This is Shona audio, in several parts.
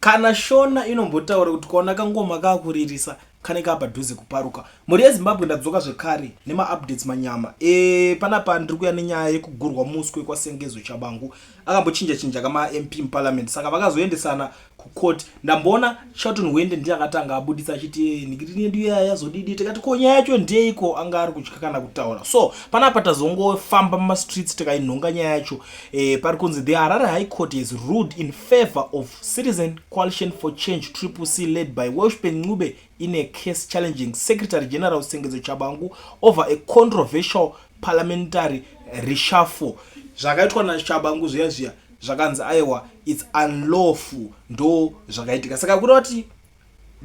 kana shona inombotaura kuti kaona kangoma kakuririsa kane kapadhuze kuparuka. Mhuri yeZimbabwe ndadzoka zvekare nemaupdates manyama. Panapa ndiri kuya nenyaya yekugurwa muswe kwaSengezo Tshabangu. Akambochinja kama MP muparliament, saka vakazoendesana kucourt. Ndamboona Shelton Wende ndiye akatanga abudisa achiti nikiti ndiyo yazodidi, tikati ko nyaya yacho ndeiko, anga ari kutya kana kutaura. So panapa tazongofamba mumastreets tikainhonga nyaya yacho. Pari kunzi the Harare High Court has ruled in favor of Citizen Coalition for Change CCC led by Welshpan Ncube in a case challenging Secretary General Sengezo Tshabangu over a controversial parliamentary reshuffle. Zvakaitwa naTshabangu zviya zvakanzi aiwa it's unlawful ndo zvakaitika. Saka kuda kuti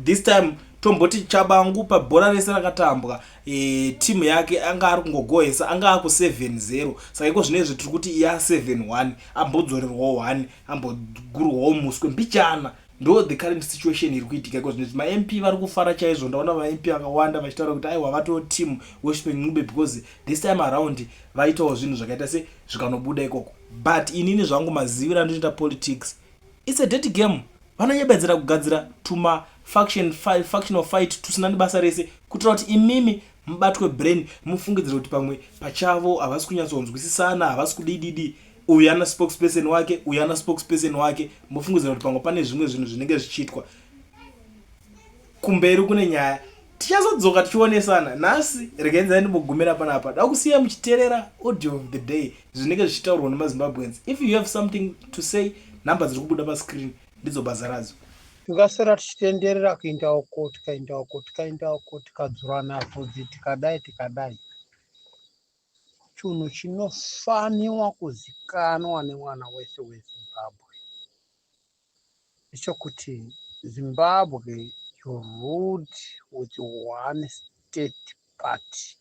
this time tomboti Tshabangu pabhora rese rakatambwa timu yake anga ari kungogohesa, anga aku 7-0. Saka iko zvinezvi tiri kuti iya 7-1 ambodzorerwawo 1 ambogurwawo muswe mbichana. Ndo the current situation iri kuitika iko zvinezvi. Ma-MP vari kufara chaizvo. Ndaona ma-MP akawanda vachitaura kuti aiwa vatowo team Welshpan Ncube because this time around vaitawo zvinhu zvakaita se zvikanobuda ikoko. But inini zvangu mazivira andoita politics, it's a dirty game. Vanonyebedzera kugadzira tuma factional fight tusina nebasa rese kuitira kuti imimi mubatwe brain mufungidzire kuti pamwe pachavo havasi kunyatsonzwisisana, havasi kudididi, uyu ana spokesperson wake, uyu ana spokesperson wake, mufungidzire kuti pamwe pane zvimwe zvinhu zvinenge zvichiitwa kumberi kune nyaya. Tichazodzoka tichionesana. Nhasi regai ndimbogumira panapa. Da kusiya muchiterera audio of the day zvinenge zvichitaurwa nemaZimbabweans. If you have something to say, number dziri kubuda pascreen ndidzo basa radzo. Tikasara tichitenderera kuinda uko tikaenda uko tikadzura navhudzi tikadai. Chinhu chinofaniwa kuzikanwa nemwana wese weZimbabwe ichokuti Zimbabwe you ruled with one state party.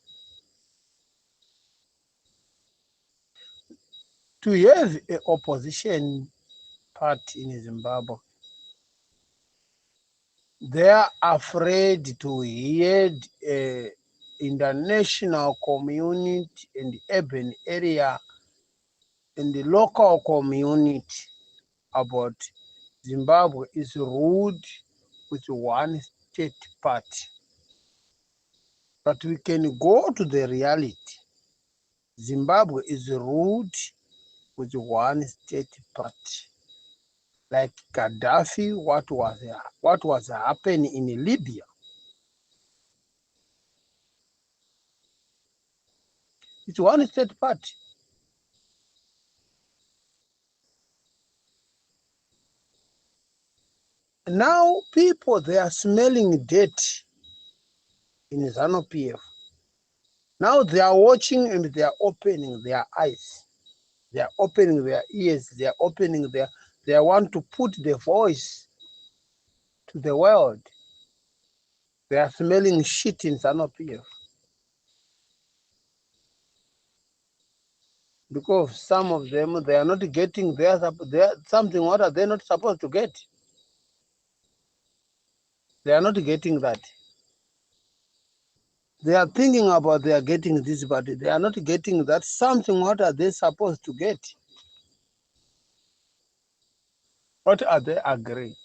To have an opposition party in Zimbabwe, they are afraid to head international community and urban area and the local community about Zimbabwe is ruled with one state party. But we can go to the reality. Zimbabwe is ruled with one state party. Like Gaddafi, what was happening in Libya. It's one state party. Now people, they are smelling dirty in ZANU-PF. Now they are watching and they are opening their eyes. They are opening their ears. They are opening their... They want to put the voice to the world. They are smelling shit in ZANU-PF. Because some of them, they are not getting something what are they not supposed to get. They are not getting that. They are thinking about they are getting this, but they are not getting that something. What are they supposed to get? What are they agreeing?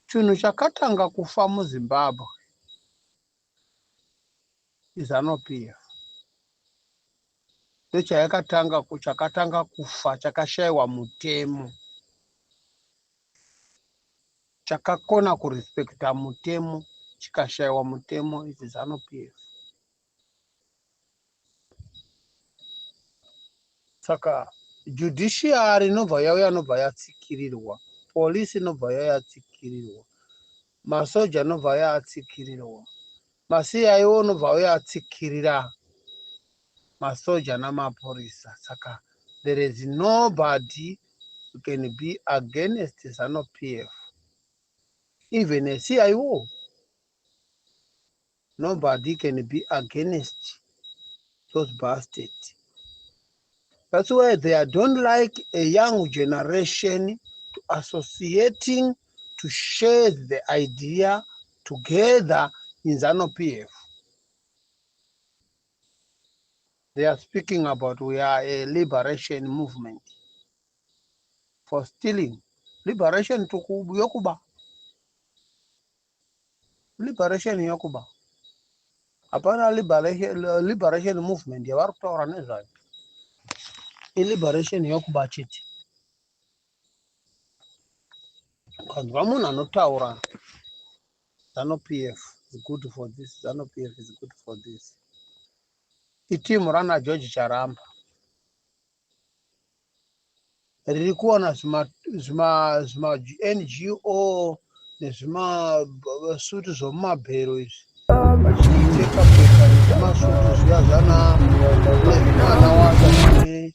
Chinhu chakatanga kufa muZimbabwe is ZANU-PF. Chakatanga kufa, chakashaiwa mutemo. Chakakona kurespekta mutemo, chikashaiwa mutemo is ZANU-PF. Saka judiciary inobva yauya inobva yatsikirirwa, polisi inobva yatsikirirwa, masoja inobva yatsikirirwa, maCIO inobva yatsikirira masoja namapolisa. Saka there is nobody who can be against ZANU-PF. Even a CIO, nobody can be against those bastards. That's why they don't like a young generation to associating, to share the idea together in ZANU-PF. They are speaking about we are a liberation movement for stealing. liberation yokuba. Liberation yokuba. Hapana liberation movement yavari kutaura nezvayo. Liberation yokuba chete. Kanzwa munhu anotaura ZANU-PF is good for this, ZANU-PF is good for this. Itimu rana George Charamba riri kuona zvima NGO nezvimasutu zvomumabhero izvi vachipfeka nezvimasutu zviya zvana wasa zvine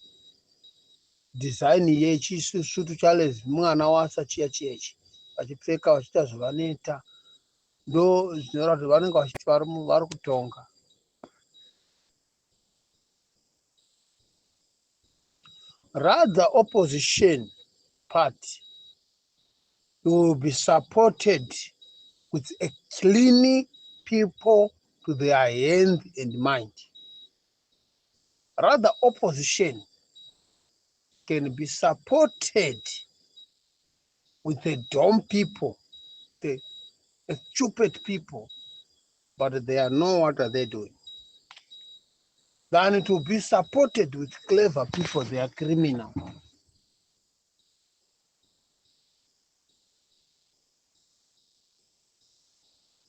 dhizaini yechisutu chalezi mwana wasa chiya ichi vachipfeka vachiita zvavanoita ndo zvinoreva kuti vanenge vachiti vari kutonga. Rather opposition party will be supported with a clean people to their hand and mind. Rather opposition can be supported with the dumb people, the stupid people, but they know what are they doing. Than it will be supported with clever people, they are criminal.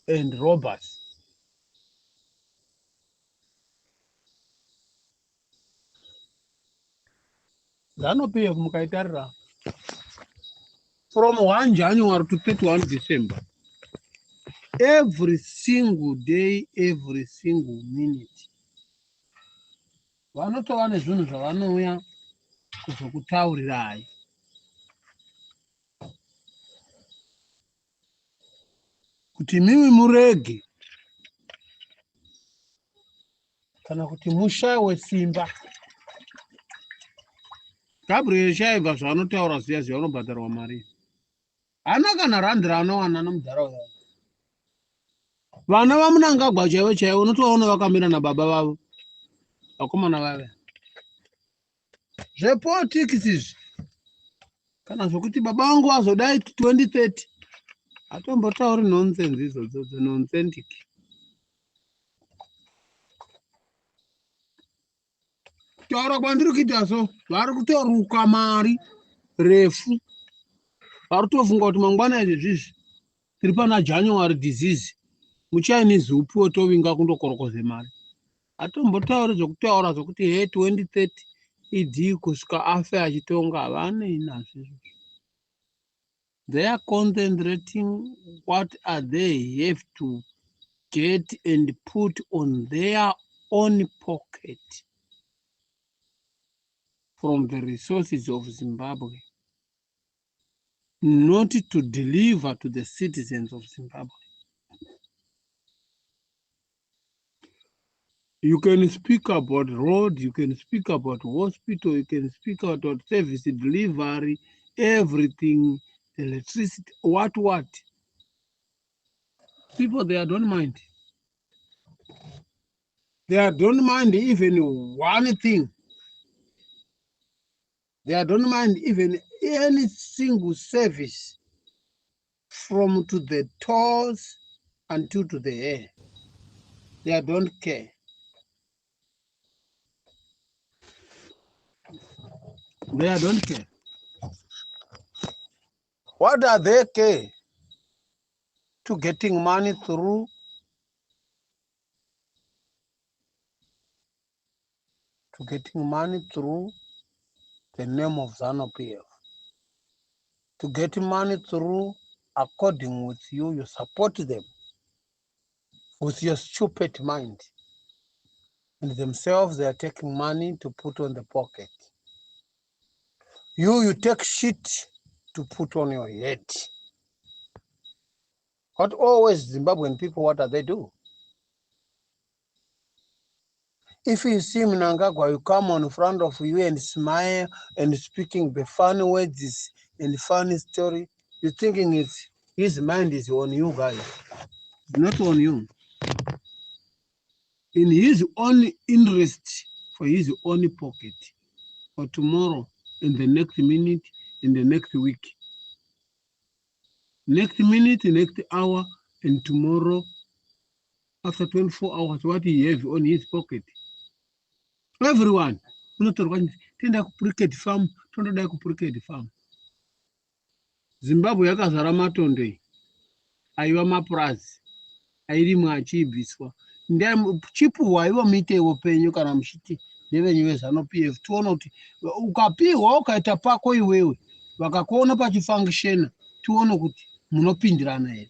And robbers. ZANU-PF mukaitarira from 1 January to 31 December, every single day, every single minute, vanotova nezvinhu zvavanouya kuzokutaurirai. Kuti mimi murege kana kuti mushayiwe simba. Gabriel shaibva zvanotaura ziya vanobhadharwa mari. Hana kana randi raanowana nomudhara. Vana vamunangagwa chaivo unotovaona vakamira nababa vavo. Vakomana vave. Zvepolitics izvi. Kana zvokuti baba vangu vazodai 2030. Atombotauri nonsense izvodzo nonsensic. Kutaura kwandiri kuita so, vari kutoruka mari refu. Vari kutofunga kuti mangwana izvizvi tiri pana January disease. Muchinese upiwe tovinga kundokorokoze mari. Atombotauri zvokutaura zvokuti 2030 idii kusvika afe achitonga havane inazvo. They are concentrating what are they have to get and put on their own pocket from the resources of Zimbabwe, not to deliver to the citizens of Zimbabwe. You can speak about road, you can speak about hospital, you can speak about service delivery, everything, electricity, what. People, they don't mind. They don't mind even one thing. They don't mind even any single service from to the toes until to the air. They don't care. They don't care. What are they care? To getting money through the name of ZANU-PF. To get money through according with you support them with your stupid mind. And themselves, they are taking money to put on the pocket. You take shit to put on your head. What always Zimbabwean people, what do they do? If you see Mnangagwa, you come on front of you and smile and speaking the funny words and funny story, you're thinking his mind is on you guys. It's not on you. In his own interest, for his own pocket, for tomorrow, in the next minute, in the next week. next minute, next hour, and tomorrow, after 24 hours, what he have on his pocket. Everyone, tenda kupuriketi farm, tondoda kupuriketi farm. Zimbabwe yakazara matonde, aiva mapurazi, airimwa achiibviswa. Chipuhwa ivo muitewo penyu kana muchiti nevenyu vezano PF tiona kuti ukapiwa ukaita pako iwewe vakakuona pachifangishena tione kuti munopindirana here.